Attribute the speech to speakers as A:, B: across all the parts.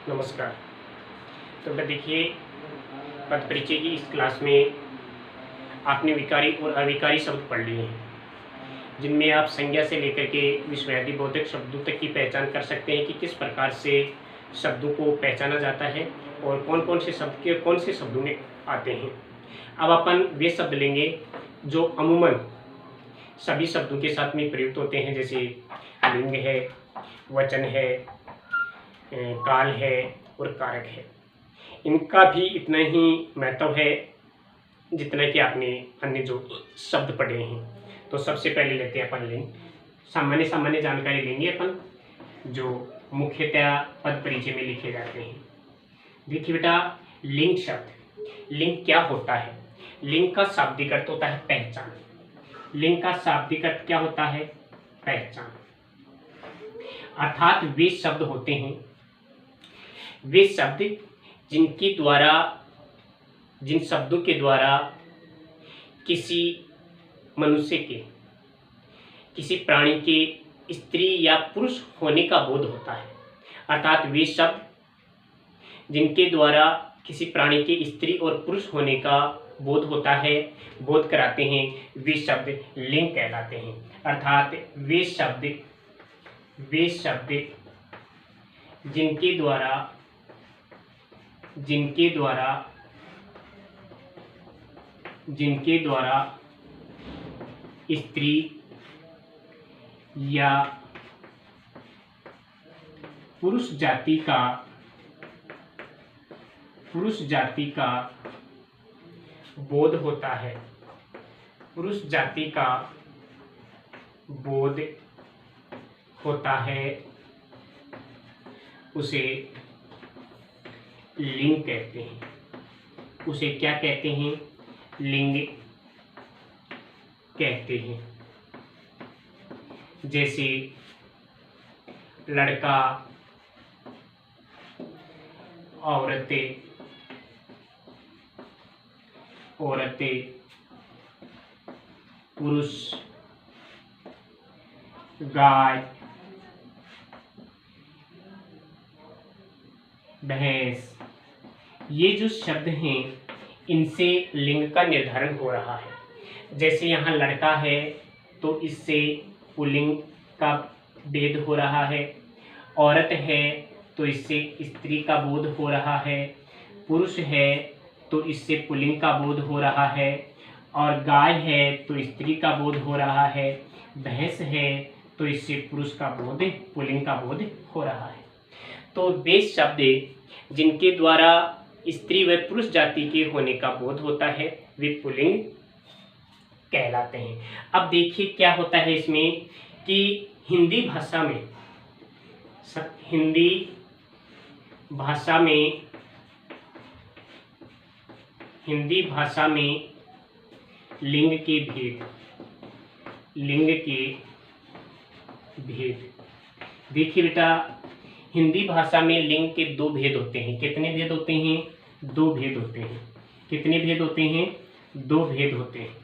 A: नमस्कार। तो देखिए, पद परिचय की इस क्लास में आपने विकारी और अविकारी शब्द पढ़ लिए हैं, जिनमें आप संज्ञा से लेकर के विषयादि बौद्धिक शब्दों तक की पहचान कर सकते हैं कि किस प्रकार से शब्दों को पहचाना जाता है और कौन कौन से शब्द के कौन से शब्दों में आते हैं। अब अपन वे शब्द लेंगे जो अमूमन सभी शब्दों के साथ में प्रयुक्त होते हैं, जैसे लिंग है, वचन है, काल है और कारक है। इनका भी इतना ही महत्व है जितना कि आपने अन्य जो शब्द पढ़े हैं। तो सबसे पहले लेते हैं अपन लिंग। सामान्य जानकारी लेंगे अपन, जो मुख्यतः पद परिचय में लिखे जाते हैं। देखिए बेटा, लिंग शब्द, लिंग क्या होता है? लिंग का शाब्दिक अर्थ होता है पहचान। लिंग का शाब्दिक अर्थ क्या होता है? पहचान। अर्थात वे शब्द होते हैं, वे शब्द जिन शब्दों के द्वारा किसी मनुष्य के, किसी प्राणी के स्त्री या पुरुष होने का बोध होता है। अर्थात वे शब्द जिनके द्वारा किसी प्राणी के स्त्री और पुरुष होने का बोध होता है, बोध कराते हैं, वे शब्द लिंग कहलाते हैं। अर्थात वे शब्द जिनके द्वारा स्त्री या पुरुष जाति का बोध होता है, पुरुष जाति का बोध होता है, उसे लिंग कहते हैं। उसे क्या कहते हैं? लिंग कहते हैं। जैसे लड़का, औरतें, पुरुष, गाय, भैंस, ये जो शब्द हैं इनसे लिंग का निर्धारण हो रहा है। जैसे यहाँ लड़का है तो इससे पुल्लिंग का भेद हो रहा है, औरत है तो इससे स्त्री का बोध हो रहा है, पुरुष है तो इससे पुल्लिंग का बोध हो रहा है, और गाय है तो स्त्री का बोध हो रहा है, भैंस है तो इससे पुरुष का बोध, पुल्लिंग का बोध हो रहा है। तो वे शब्द जिनके द्वारा स्त्री व पुरुष जाति के होने का बोध होता है, वे पुल्लिंग कहलाते हैं। अब देखिए क्या होता है इसमें कि हिंदी भाषा में लिंग के भेद। देखिए बेटा, हिंदी भाषा में लिंग के दो भेद होते हैं। कितने भेद होते हैं? दो भेद होते हैं। कितने भेद होते हैं? दो भेद होते हैं।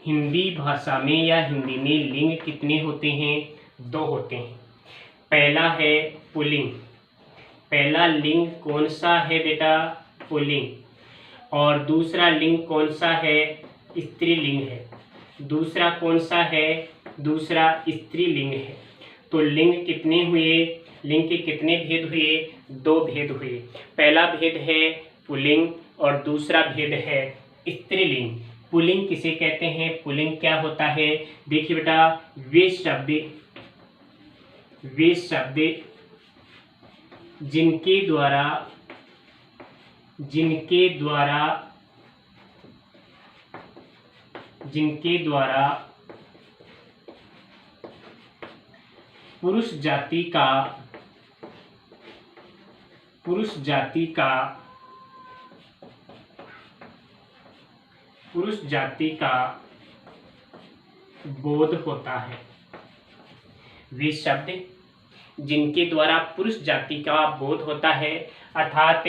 A: हिंदी भाषा में या हिंदी में लिंग कितने होते हैं? दो होते हैं। पहला है पुल्लिंग। पहला लिंग कौन सा है बेटा? पुल्लिंग। और दूसरा लिंग कौन सा है? स्त्रीलिंग है। दूसरा कौन सा है? दूसरा स्त्रीलिंग है। तो लिंग कितने हुए? लिंग के कितने भेद हुए? दो भेद हुए। पहला भेद है पुल्लिंग और दूसरा भेद है स्त्रीलिंग। पुल्लिंग किसे कहते हैं? पुल्लिंग क्या होता है? देखिए बेटा, वे शब्द जिनके द्वारा पुरुष जाति का बोध होता है। वे शब्द जिनके द्वारा पुरुष जाति का बोध होता है, अर्थात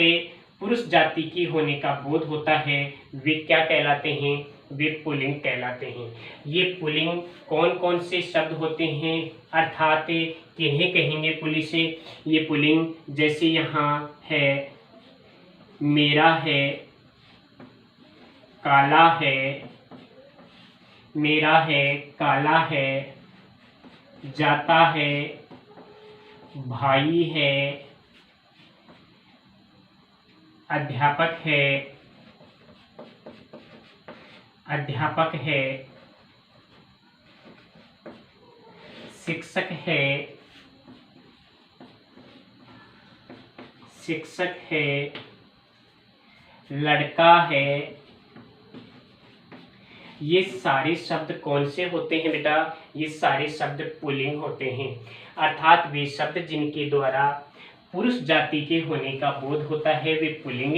A: पुरुष जाति की होने का बोध होता है, वे क्या कहलाते हैं? वे पुल्लिंग कहलाते हैं। ये पुल्लिंग कौन कौन से शब्द होते हैं, अर्थात किन्हें कहेंगे पुल्लिंग से? ये पुल्लिंग जैसे यहाँ है, मेरा है, काला है, मेरा है, काला है, जाता है, भाई है, अध्यापक है, अध्यापक है, शिक्षक है, शिक्षक है, लड़का है। ये सारे शब्द कौन से होते हैं बेटा? ये सारे शब्द पुल्लिंग होते हैं, अर्थात वे शब्द जिनके द्वारा पुरुष जाति के होने का बोध होता है वे पुल्लिंग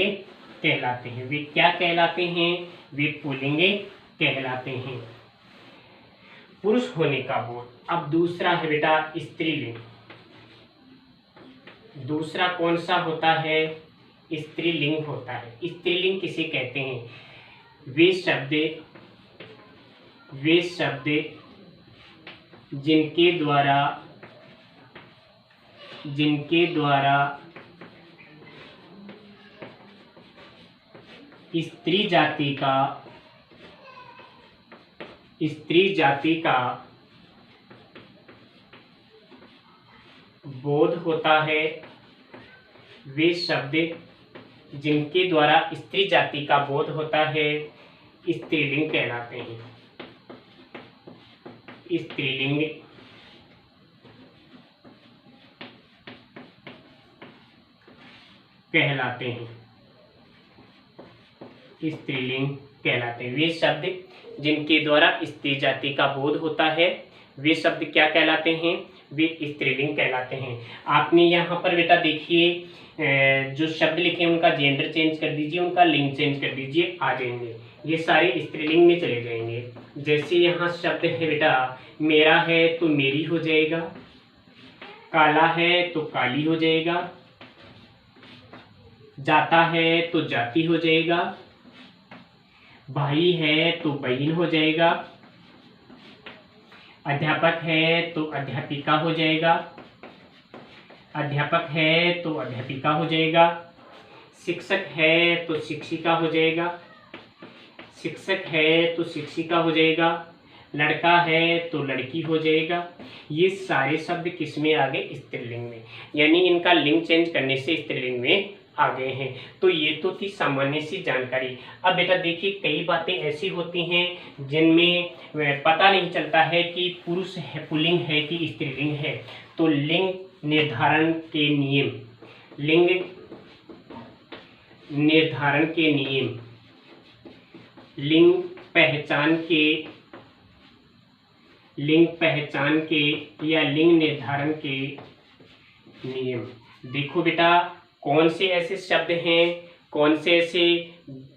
A: कहलाते हैं। वे क्या कहलाते हैं? वे पुल्लिंग कहलाते हैं, पुरुष होने का बोध। अब दूसरा है बेटा स्त्रीलिंग। दूसरा कौन सा होता है? स्त्रीलिंग होता है। स्त्रीलिंग किसे कहते हैं? वे शब्द जिनके द्वारा स्त्री जाति का बोध होता है। वे शब्द जिनके द्वारा स्त्री जाति का बोध होता है स्त्रीलिंग कहलाते हैं। स्त्रीलिंग कहलाते हैं, स्त्रीलिंग कहलाते हैं। वे शब्द जिनके द्वारा स्त्री जाति का बोध होता है वे शब्द क्या कहलाते हैं? वे स्त्रीलिंग कहलाते हैं। आपने यहाँ पर बेटा देखिए जो शब्द लिखे हैं उनका जेंडर चेंज कर दीजिए, उनका लिंग चेंज कर दीजिए, आ जाएंगे ये सारे स्त्रीलिंग में चले जाएंगे। जैसे यहाँ शब्द है बेटा, मेरा है तो मेरी हो जाएगा, काला है तो काली हो जाएगा, जाता है तो जाति हो जाएगा, भाई है तो बहन हो जाएगा, अध्यापक है तो अध्यापिका हो जाएगा, अध्यापक है तो अध्यापिका हो जाएगा, शिक्षक है तो शिक्षिका हो जाएगा, शिक्षक है तो शिक्षिका हो जाएगा, लड़का है तो लड़की हो जाएगा। ये सारे शब्द किस में आ गए? स्त्रीलिंग में, यानी इनका लिंग चेंज करने से स्त्रीलिंग में आ गए हैं। तो ये तो थी सामान्य सी जानकारी। अब बेटा देखिए कई बातें ऐसी होती हैं जिनमें पता नहीं चलता है कि पुरुष है पुल्लिंग है कि स्त्रीलिंग है। तो लिंग निर्धारण के नियम, लिंग निर्धारण के नियम, लिंग पहचान के या लिंग निर्धारण के नियम। देखो बेटा कौन से ऐसे शब्द हैं, कौन से ऐसे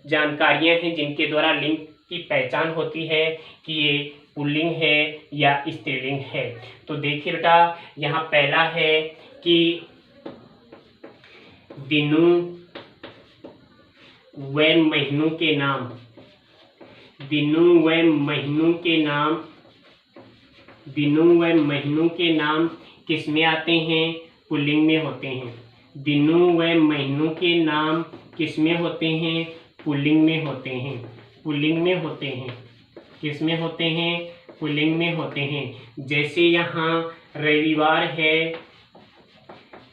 A: जानकारियां हैं जिनके द्वारा लिंग की पहचान होती है कि ये पुल्लिंग है या स्त्रीलिंग है। तो देखिए बेटा यहाँ पहला है कि दिनों व महीनों के नाम, दिनों व महीनों के नाम, दिनों व महीनों के नाम किस में आते हैं? पुल्लिंग में होते हैं। दिनों व महीनों के नाम किस में होते हैं? पुल्लिंग में होते हैं, पुल्लिंग में होते हैं। किस में होते हैं? पुल्लिंग में होते हैं। जैसे यहाँ रविवार है,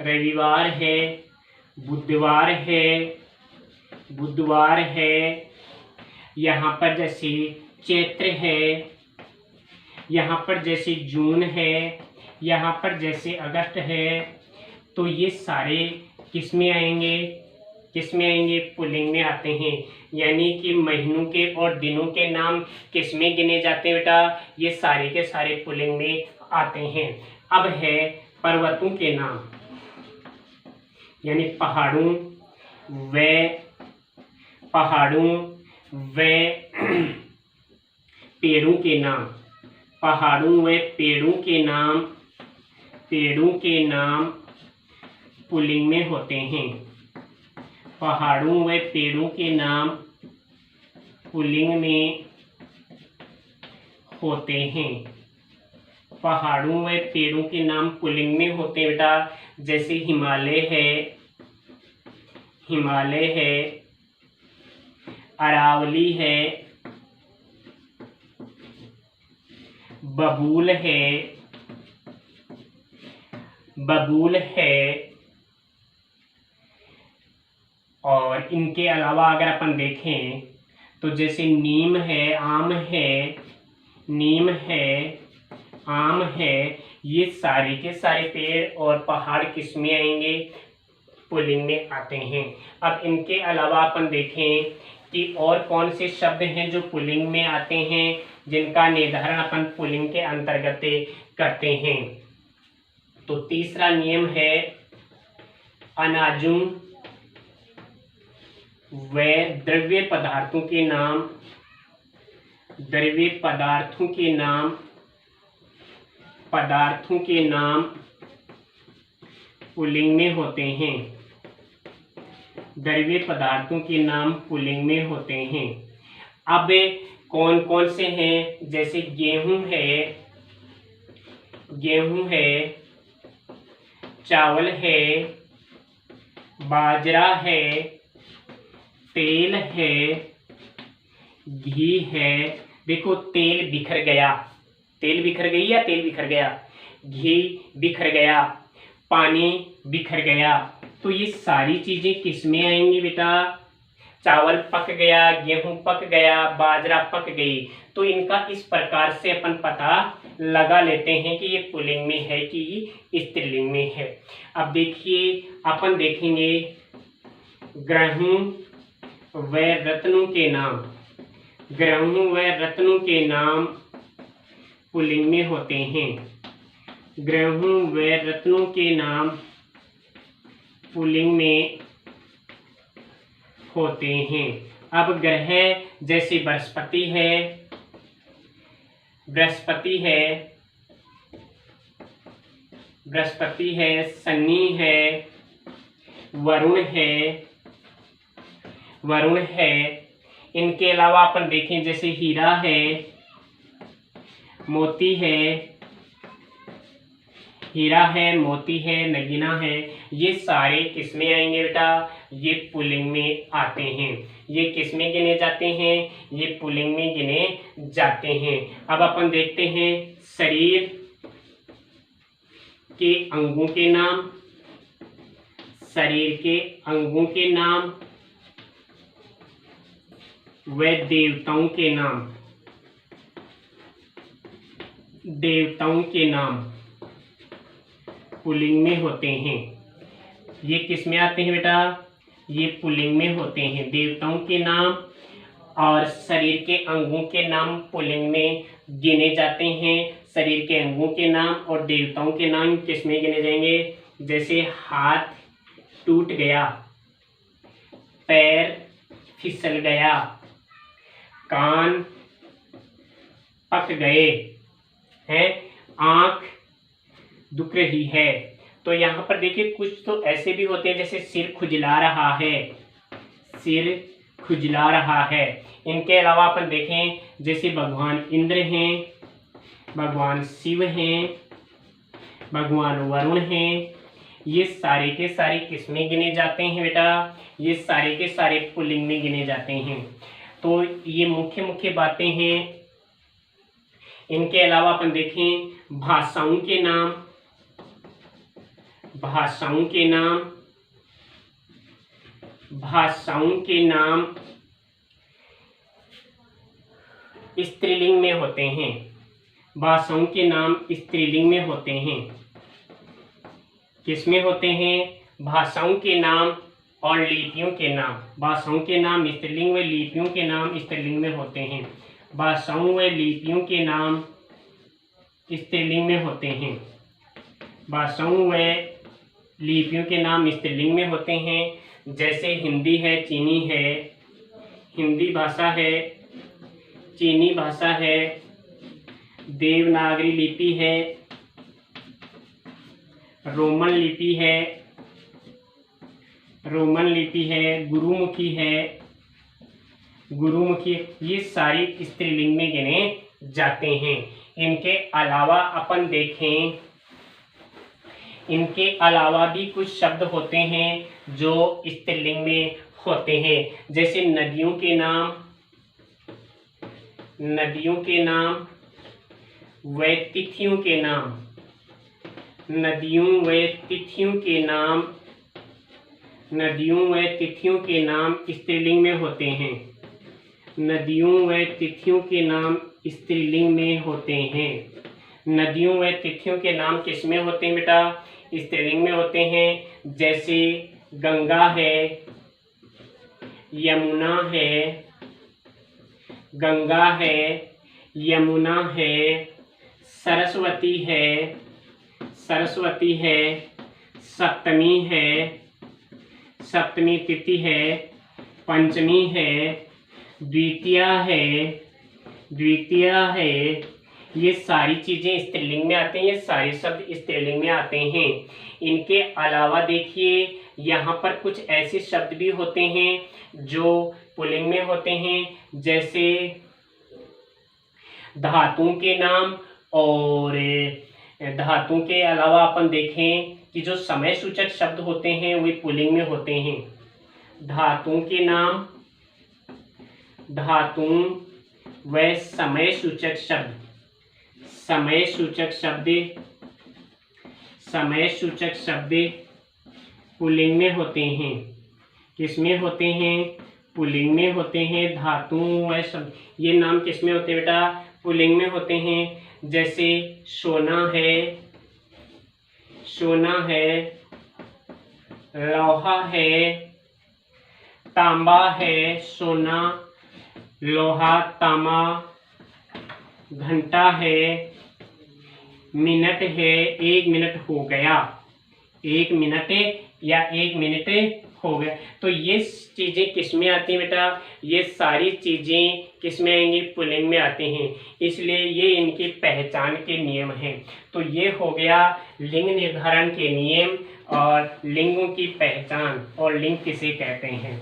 A: रविवार है, बुधवार है, बुधवार है, यहाँ पर जैसे चैत्र है, यहाँ पर जैसे जून है, यहाँ पर जैसे अगस्त है। तो ये सारे किस में आएंगे? किस में आएंगे? पुल्लिंग में आते हैं। यानी कि महीनों के और दिनों के नाम किस में गिने जाते हैं बेटा? ये सारे के सारे पुल्लिंग में आते हैं। अब है पर्वतों के नाम, यानी पहाड़ों व पेड़ों के नाम, पहाड़ों व पेड़ों के नाम पुल्लिंग में होते हैं। पहाड़ों व पेड़ों के नाम पुल्लिंग में होते हैं। पहाड़ों व पेड़ों के नाम पुल्लिंग में होते हैं बेटा, जैसे हिमालय है, अरावली है, बबूल है, और इनके अलावा अगर अपन देखें तो जैसे नीम है, आम है, ये सारे के सारे पेड़ और पहाड़ किस में आएंगे? पुल्लिंग में आते हैं। अब इनके अलावा अपन देखें कि और कौन से शब्द हैं जो पुल्लिंग में आते हैं, जिनका निर्धारण अपन पुल्लिंग के अंतर्गत करते हैं। तो तीसरा नियम है अनाजुम व द्रव्य पदार्थों के नाम पुल्लिंग में होते हैं। द्रव्य पदार्थों के नाम पुल्लिंग में होते हैं। अब कौन कौन से हैं? जैसे गेहूं है, चावल है, बाजरा है, तेल है, घी है। देखो तेल बिखर गया, तेल बिखर गई या तेल बिखर गया, घी बिखर गया, पानी बिखर गया। तो ये सारी चीजें किस में आएंगी बेटा? चावल पक गया, गेहूं पक गया, बाजरा पक गई। तो इनका इस प्रकार से अपन पता लगा लेते हैं कि ये पुल्लिंग में है कि स्त्रीलिंग में है। अब देखिए अपन देखेंगे ग्रहों व रत्नों के नाम पुल्लिंग में होते हैं। ग्रहों व रत्नों के नाम पुल्लिंग में होते हैं। अब ग्रह जैसे बृहस्पति है, शनि है, वरुण है। इनके अलावा अपन देखें जैसे हीरा है, मोती है, नगीना है। ये सारे किस में आएंगे बेटा? ये पुल्लिंग में आते हैं। ये किस में गिने जाते हैं? ये पुल्लिंग में गिने जाते हैं। अब अपन देखते हैं शरीर के अंगों के नाम व देवताओं के नाम पुल्लिंग में होते हैं। ये किस में आते हैं बेटा? ये पुल्लिंग में होते हैं। देवताओं के नाम और शरीर के अंगों के नाम पुल्लिंग में गिने जाते हैं। शरीर के अंगों के नाम और देवताओं के नाम किस में गिने जाएंगे? जैसे हाथ टूट गया, पैर फिसल गया, कान पक गए हैं, आंख दुख रही है। तो यहाँ पर देखिए कुछ तो ऐसे भी होते हैं जैसे सिर खुजला रहा है। इनके अलावा अपन देखें जैसे भगवान इंद्र हैं, भगवान शिव हैं, भगवान वरुण हैं। ये सारे के सारे किस में गिने जाते हैं बेटा? ये सारे के सारे पुल्लिंग में गिने जाते हैं। तो ये मुख्य मुख्य बातें हैं। इनके अलावा अपन देखें भाषाओं के नाम स्त्रीलिंग में होते हैं। भाषाओं के नाम स्त्रीलिंग में होते हैं। किस में होते हैं? भाषाओं के नाम और लिपियों के नाम। भाषाओं के नाम स्त्रीलिंग व लिपियों के नाम स्त्रीलिंग में होते हैं। भाषाओं व लिपियों के नाम स्त्रीलिंग में होते हैं। भाषाओं व लिपियों के नाम स्त्रीलिंग में होते हैं। जैसे हिंदी है, चीनी है, हिंदी भाषा है, चीनी भाषा है, देवनागरी लिपि है, रोमन लिपि है, गुरुमुखी, ये सारी स्त्रीलिंग में गिने जाते हैं। इनके अलावा अपन देखें, इनके अलावा भी कुछ शब्द होते हैं जो स्त्रीलिंग में होते हैं, जैसे नदियों के नाम, नदियों के नाम व तिथियों के नाम, नदियों व तिथियों के नाम, नदियों व तिथियों के नाम स्त्रीलिंग में होते हैं। नदियों व तिथियों के नाम स्त्रीलिंग में होते हैं। नदियों व तिथियों के नाम किस में होते हैं बेटा? स्त्रीलिंग में होते हैं। जैसे गंगा है, यमुना है, गंगा है, यमुना है, सरस्वती है, सरस्वती है, सप्तमी है, सप्तमी तिथि है, पंचमी है, द्वितीया है, द्वितीया है। ये सारी चीज़ें स्त्रीलिंग में आते हैं, ये सारे शब्द स्त्रीलिंग में आते हैं। इनके अलावा देखिए यहाँ पर कुछ ऐसे शब्द भी होते हैं जो पुल्लिंग में होते हैं, जैसे धातुओं के नाम। और धातुओं के अलावा अपन देखें कि जो समय सूचक शब्द होते हैं वे पुल्लिंग में होते हैं। धातुओं के नाम, धातुओं व समय सूचक शब्द, समय सूचक शब्द, समय सूचक शब्द पुल्लिंग में होते हैं। किसमें होते हैं? पुल्लिंग में होते हैं। धातुओं व शब्द, ये नाम किसमें होते हैं बेटा? पुल्लिंग में होते हैं। जैसे सोना है, सोना है, लोहा है, तांबा है, सोना, लोहा, तांबा, घंटा है, मिनट है, 1 मिनट हो गया, 1 मिनट या 1 मिनट हो गया। तो ये चीज़ें किस में आती हैं बेटा? ये सारी चीज़ें किस में आएंगी? पुल्लिंग में आते हैं। इसलिए ये इनकी पहचान के नियम हैं। तो ये हो गया लिंग निर्धारण के नियम और लिंगों की पहचान और लिंग किसे कहते हैं।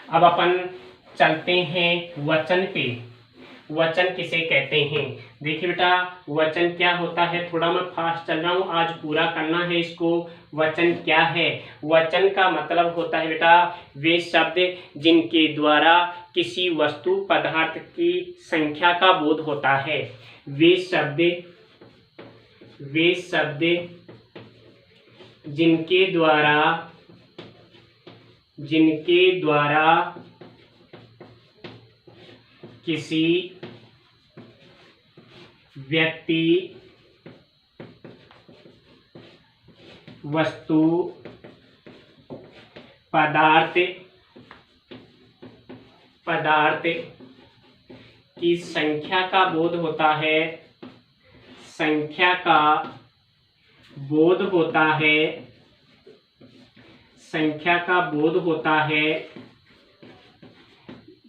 A: अब अपन चलते हैं वचन पे। वचन किसे कहते हैं? देखिए बेटा, वचन क्या होता है, थोड़ा मैं फास्ट चल रहा हूँ, आज पूरा करना है इसको। वचन क्या है? वचन का मतलब होता है बेटा वे शब्द जिनके द्वारा किसी वस्तु पदार्थ की संख्या का बोध होता है। वे शब्द, वे शब्द जिनके द्वारा, जिनके द्वारा किसी व्यक्ति, वस्तु, पदार्थ की संख्या का बोध होता है, संख्या का बोध होता है, संख्या का बोध होता है,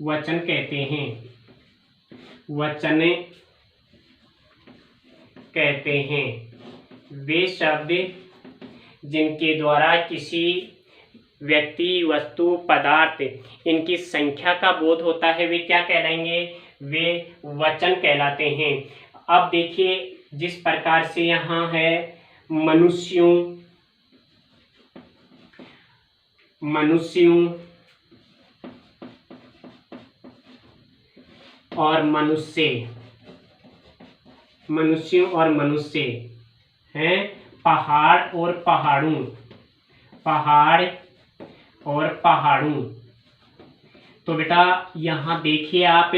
A: वचन कहते हैं। वचन कहते हैं वे शब्द जिनके द्वारा किसी व्यक्ति, वस्तु, पदार्थ इनकी संख्या का बोध होता है, वे क्या कहलाएंगे? वे वचन कहलाते हैं। अब देखिए जिस प्रकार से यहाँ है मनुष्यों, मनुष्यों और मनुष्य, मनुष्यों और मनुष्य हैं, पहाड़ और पहाड़ों, पहाड़ और पहाड़ों। तो बेटा यहाँ देखिए आप,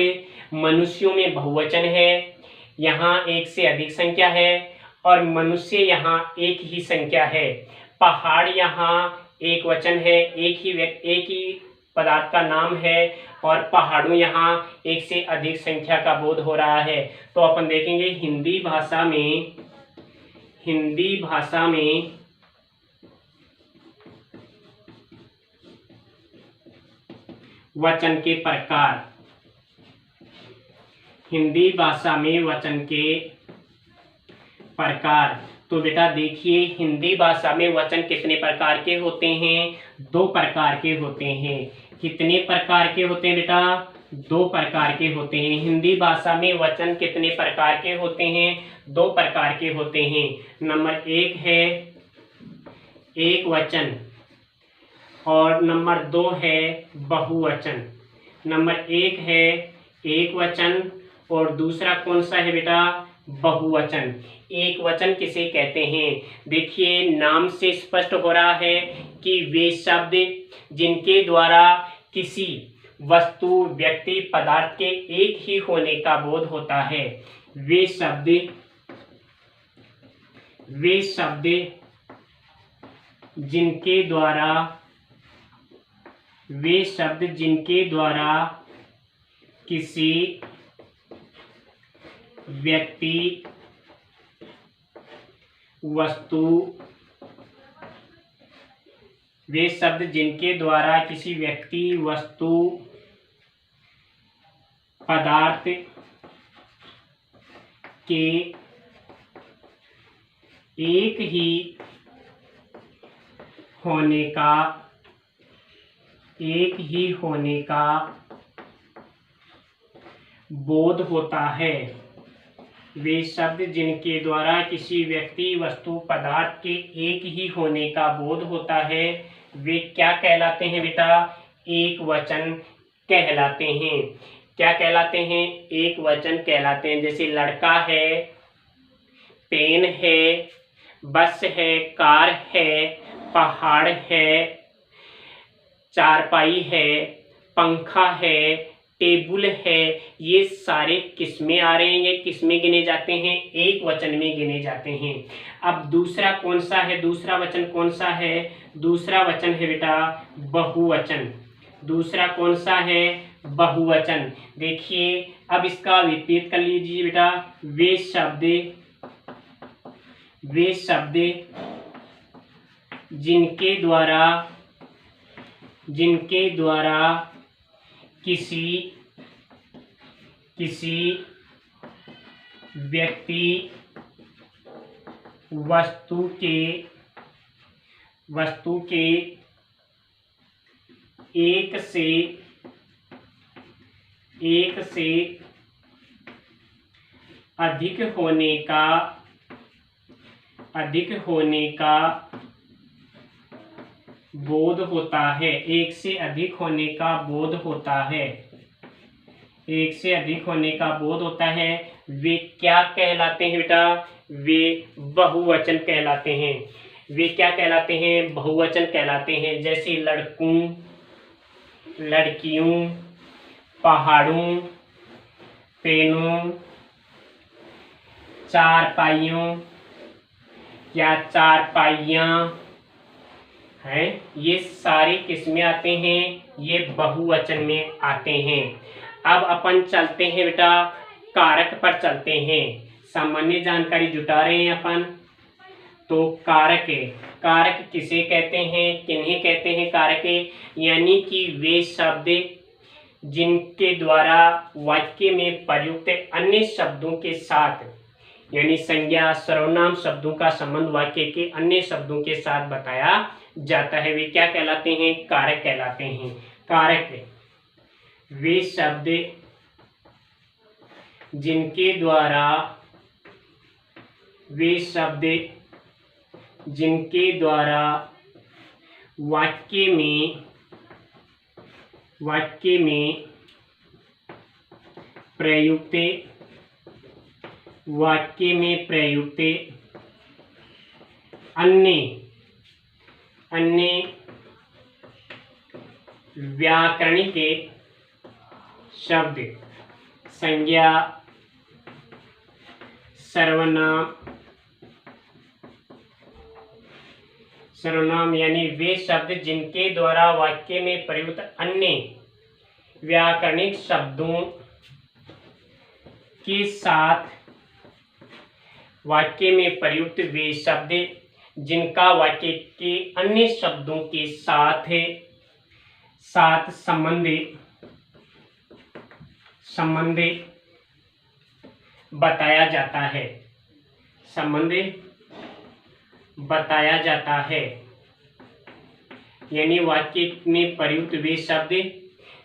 A: मनुष्यों में बहुवचन है, यहाँ एक से अधिक संख्या है, और मनुष्य यहाँ एक ही संख्या है। पहाड़ यहाँ एक वचन है, एक ही पदार्थ का नाम है, और पहाड़ों यहाँ एक से अधिक संख्या का बोध हो रहा है। तो अपन देखेंगे हिंदी भाषा में, हिंदी भाषा में वचन के प्रकार, हिंदी भाषा में वचन के प्रकार। तो बेटा देखिए हिंदी भाषा में वचन कितने प्रकार के होते हैं? 2 प्रकार के होते हैं। कितने प्रकार के होते हैं बेटा? दो प्रकार के होते हैं। हिंदी भाषा में वचन कितने प्रकार के होते हैं? दो प्रकार के होते हैं। नंबर एक है एक वचन और नंबर दो है बहुवचन। नंबर एक है एक वचन और दूसरा कौन सा है बेटा? बहुवचन। एक वचन किसे कहते हैं? देखिए नाम से स्पष्ट हो रहा है कि वे शब्द जिनके द्वारा किसी वस्तु, व्यक्ति, पदार्थ के एक ही होने का बोध होता है। वे शब्द जिनके द्वारा किसी व्यक्ति, वस्तु, वे शब्द जिनके द्वारा किसी व्यक्ति, वस्तु, पदार्थ के एक ही होने का बोध होता है। वे शब्द जिनके द्वारा किसी व्यक्ति, वस्तु, पदार्थ के एक ही होने का बोध होता है, वे क्या कहलाते हैं बेटा? एक वचन कहलाते हैं। क्या कहलाते हैं? एक वचन कहलाते हैं। जैसे लड़का है, पेन है, बस है, कार है, पहाड़ है, चारपाई है, पंखा है, टेबल है, ये सारे किसमें आ रहे हैं? ये किसमें गिने जाते हैं? एक वचन में गिने जाते हैं। अब दूसरा कौन सा है? दूसरा वचन कौन सा है? दूसरा वचन है बेटा बहुवचन। दूसरा कौन सा है? बहुवचन। देखिए अब इसका विपरीत कर लीजिए बेटा। वे शब्द जिनके द्वारा किसी व्यक्ति, वस्तु के एक से अधिक होने का बोध होता है। एक से अधिक होने का बोध होता है। एक से अधिक होने का बोध होता है। वे क्या कहलाते हैं बेटा? वे बहुवचन कहलाते हैं। वे क्या कहलाते हैं? बहुवचन कहलाते हैं। जैसे लड़कों, लड़कियों, पहाड़ों, पेनों, चारपाइयों या चारपाइयाँ हैं, ये सारे किसमें आते हैं? ये बहुवचन में आते हैं। अब अपन चलते हैं बेटा कारक पर चलते हैं। सामान्य जानकारी जुटा रहे हैं अपन। तो कारक किसे कहते हैं? किन्हें कहते हैं कारक? यानी कि वे शब्द जिनके द्वारा वाक्य में प्रयुक्त अन्य शब्दों के साथ, यानी संज्ञा, सर्वनाम शब्दों का संबंध वाक्य के अन्य शब्दों के साथ बताया जाता है, वे क्या कहलाते हैं? कारक कहलाते हैं। कारक वे शब्द जिनके द्वारा वाक्य में प्रयुक्त अन्य व्याकरणिक शब्द, संज्ञा, सर्वनाम यानी वे शब्द जिनके द्वारा वाक्य में प्रयुक्त अन्य व्याकरणिक शब्दों के साथ, वाक्य में प्रयुक्त वे शब्द जिनका वाक्य के अन्य शब्दों के साथ संबंध बताया जाता है। यानी वाक्य में प्रयुक्त वे शब्द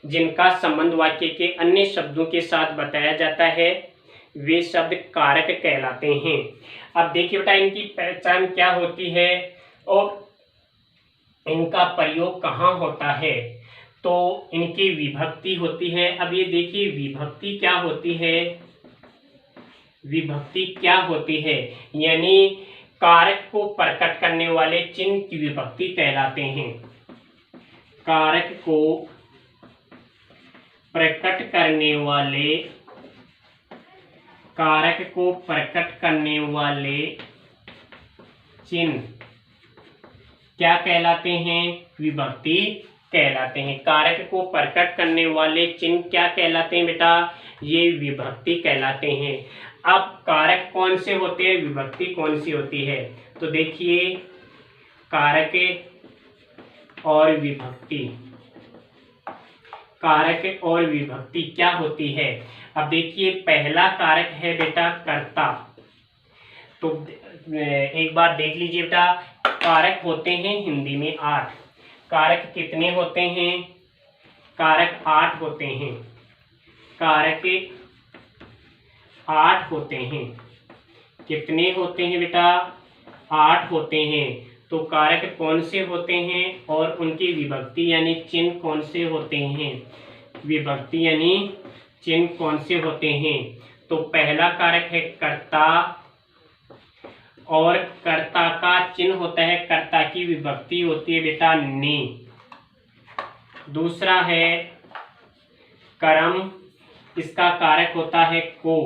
A: जिनका संबंध वाक्य के अन्य शब्दों के साथ बताया जाता है वे शब्द कारक कहलाते हैं। अब देखिए बेटा इनकी पहचान क्या होती है और इनका प्रयोग कहाँ होता है। तो इनकी विभक्ति होती है। अब ये देखिए विभक्ति क्या होती है, विभक्ति क्या होती है, यानी कारक को प्रकट करने वाले चिन्ह की विभक्ति कहलाते हैं। कारक को प्रकट करने वाले, कारक को प्रकट करने वाले चिन्ह क्या कहलाते हैं, विभक्ति कहलाते हैं। कारक को प्रकट करने वाले चिन्ह क्या कहलाते हैं बेटा, ये विभक्ति कहलाते हैं। अब कारक कौन से होते हैं, विभक्ति कौन सी होती है, तो देखिए कारक और विभक्ति, कारक और विभक्ति क्या होती है। अब देखिए पहला कारक है बेटा कर्ता। तो एक बार देख लीजिए बेटा, कारक होते हैं हिंदी में 8। कारक कितने होते हैं, कारक 8 होते हैं। कारक 8 होते हैं। कितने होते हैं बेटा, 8 होते हैं। तो कारक कौन से होते हैं और उनकी विभक्ति यानी चिन्ह कौन से होते हैं, विभक्ति यानी चिन्ह कौन से होते हैं। तो पहला कारक है कर्ता और कर्ता का चिन्ह होता है, कर्ता की विभक्ति होती है बेटा ने। दूसरा है कर्म, इसका कारक होता है को।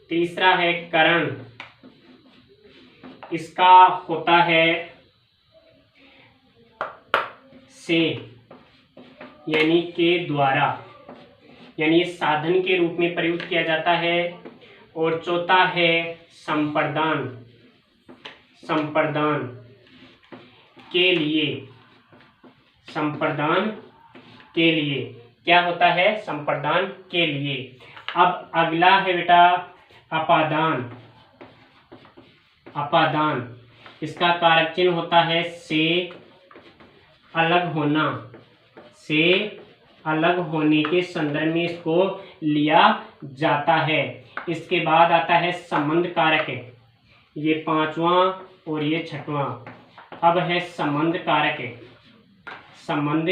A: तीसरा है करण, इसका होता है से, यानी के द्वारा, यानी साधन के रूप में प्रयुक्त किया जाता है। और चौथा है संप्रदान, संप्रदान के लिए, संप्रदान के लिए क्या होता है, संप्रदान के लिए। अब अगला है बेटा अपादान। अपादान, इसका कारक चिन्ह होता है से अलग होना, से अलग होने के संदर्भ में इसको लिया जाता है। इसके बाद आता है संबंध कारक, ये 5वां और ये 6वां। अब है संबंध कारक, संबंध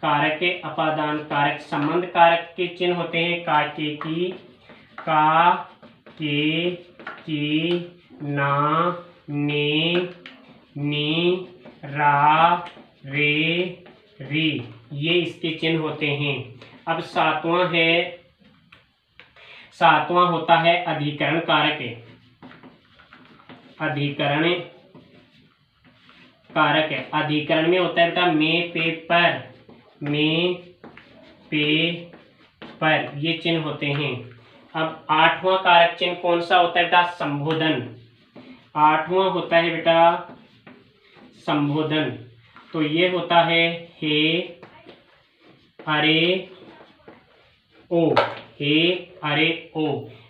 A: कारक, अपादान कारक। संबंध कारक के चिन्ह होते हैं का, के, की, का, के, ना, ने, नी, रा, रे, री, ये इसके चिन्ह होते हैं। अब सातवां होता है अधिकरण कारक। अधिकरण कारक है, अधिकरण में होता है बेटा में, पे, पर, में, पे, पर, ये चिन्ह होते हैं। अब 8वां कारक चिन्ह कौन सा होता है बेटा, संबोधन। 8वां होता है बेटा संबोधन। तो ये होता है हे, अरे, ओ, हे, अरे, ओ,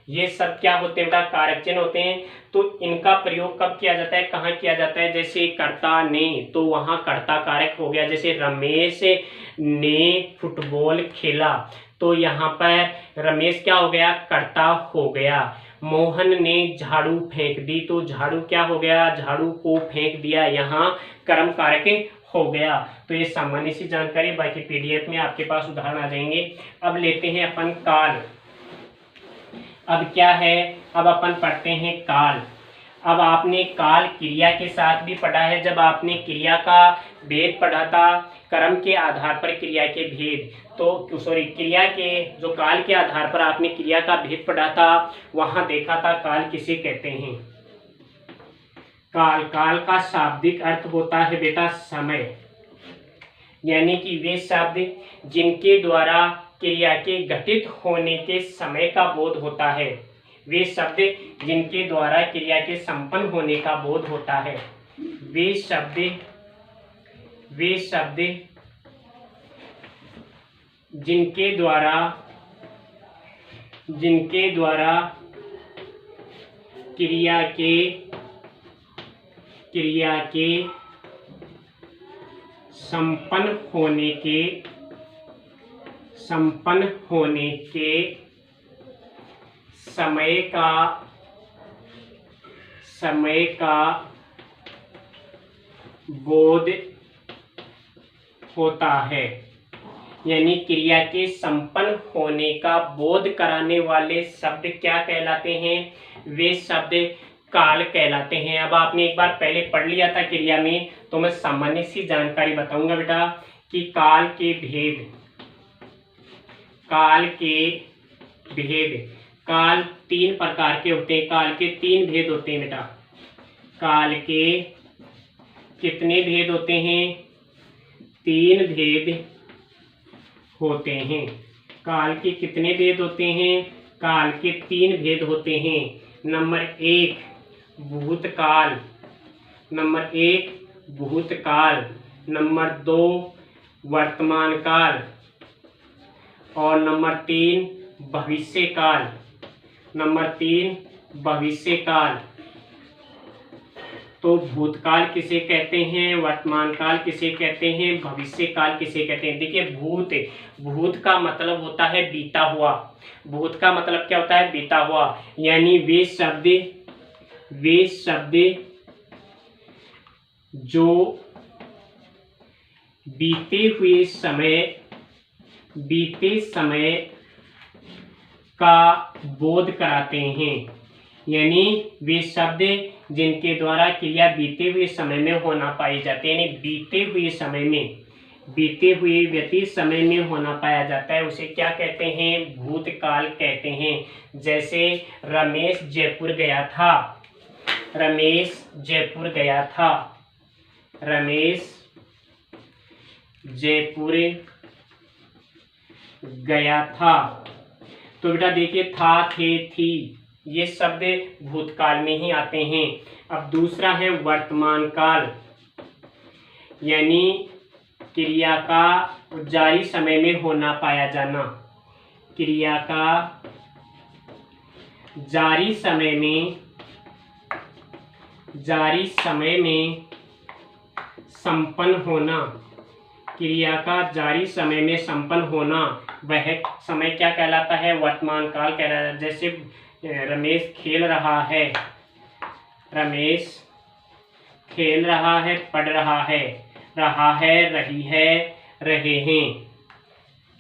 A: ये सब क्या होते हैं बेटा, कारक चिन्ह होते हैं। तो इनका प्रयोग कब किया जाता है, कहाँ किया जाता है, जैसे कर्ता ने, तो वहाँ कर्ता कारक हो गया। जैसे रमेश ने फुटबॉल खेला, तो यहाँ पर रमेश क्या हो गया, कर्ता हो गया। मोहन ने झाड़ू फेंक दी, तो झाड़ू क्या हो गया, झाड़ू को फेंक दिया, यहाँ कर्म कारक हो गया। तो ये सामान्य सी जानकारी, बाकी पीडीएफ में आपके पास उदाहरण आ जाएंगे। अब लेते हैं अपन काल। अब क्या है, अब अपन पढ़ते हैं काल। अब आपने काल क्रिया के साथ भी पढ़ा है, जब आपने क्रिया का भेद पढ़ा था, कर्म के आधार पर क्रिया के भेद, तो सॉरी क्रिया के जो काल के आधार पर आपने क्रिया का भेद पढ़ा था, वहां देखा था काल किसे कहते हैं। काल, काल का शाब्दिक अर्थ होता है बेटा समय, यानी कि वे शब्द जिनके द्वारा क्रिया के घटित होने के समय का बोध होता है, वे शब्द जिनके द्वारा क्रिया के संपन्न होने का बोध होता है, वे शब्द जिनके द्वारा क्रिया के संपन्न होने के समय का बोध होता है। यानी क्रिया के संपन्न होने का बोध कराने वाले शब्द क्या कहलाते हैं? वे शब्द काल कहलाते हैं। अब आपने एक बार पहले पढ़ लिया था क्रिया में, तो मैं सामान्य सी जानकारी बताऊंगा बेटा कि काल के भेद, काल 3 प्रकार के होते हैं। काल के 3 भेद होते हैं बेटा। काल के कितने भेद होते हैं? 3 भेद होते हैं। काल के कितने भेद होते हैं? काल के 3 भेद होते हैं। नंबर 1 भूतकाल, नंबर 2 वर्तमान काल और नंबर 3 भविष्य काल। तो भूतकाल किसे कहते हैं, वर्तमान काल किसे कहते हैं, भविष्य काल किसे कहते हैं? देखिए भूत का मतलब होता है बीता हुआ। भूत का मतलब क्या होता है? बीता हुआ। यानी वे शब्द जो बीते समय का बोध कराते हैं। यानी वे शब्द जिनके द्वारा क्रिया बीते हुए समय में होना पाई जाती है, यानी बीते हुए व्यतीत समय में होना पाया जाता है, उसे क्या कहते हैं? भूतकाल कहते हैं। जैसे रमेश जयपुर गया था। तो बेटा देखिए था, थे, थी, ये शब्द भूतकाल में ही आते हैं। अब दूसरा है वर्तमान काल, यानी क्रिया का जारी समय में होना पाया जाना। क्रिया का जारी समय में संपन्न होना। क्रिया का जारी समय में संपन्न होना, वह समय क्या कहलाता है? वर्तमान काल कहलाता है। जैसे रमेश खेल रहा है, पढ़ रहा है, रही है, रहे हैं,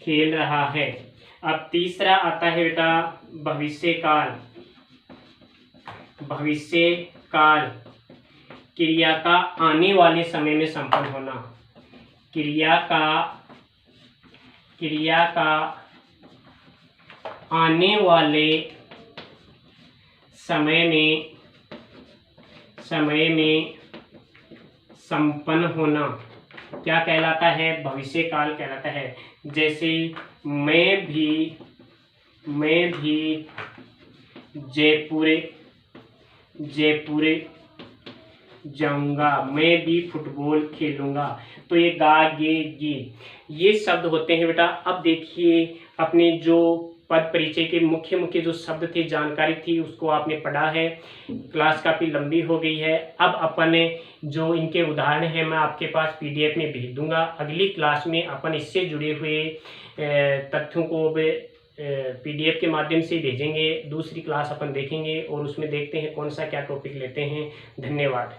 A: खेल रहा है। अब तीसरा आता है बेटा भविष्य काल, क्रिया का आने वाले समय में संपन्न होना। क्रिया का आने वाले समय में संपन्न होना क्या कहलाता है? भविष्य काल कहलाता है। जैसे मैं भी जयपुर जाऊंगा, मैं भी फुटबॉल खेलूंगा। तो ये गा, गे, गी, ये शब्द होते हैं बेटा। अब देखिए अपने जो पद परिचय के मुख्य जो शब्द थे, जानकारी थी, उसको आपने पढ़ा है। क्लास काफ़ी लंबी हो गई है। अब अपन जो इनके उदाहरण हैं मैं आपके पास PDF में भेज दूंगा। अगली क्लास में अपन इससे जुड़े हुए तथ्यों को PDF के माध्यम से भेजेंगे। दूसरी क्लास अपन देखेंगे और उसमें देखते हैं कौन सा क्या टॉपिक लेते हैं। धन्यवाद।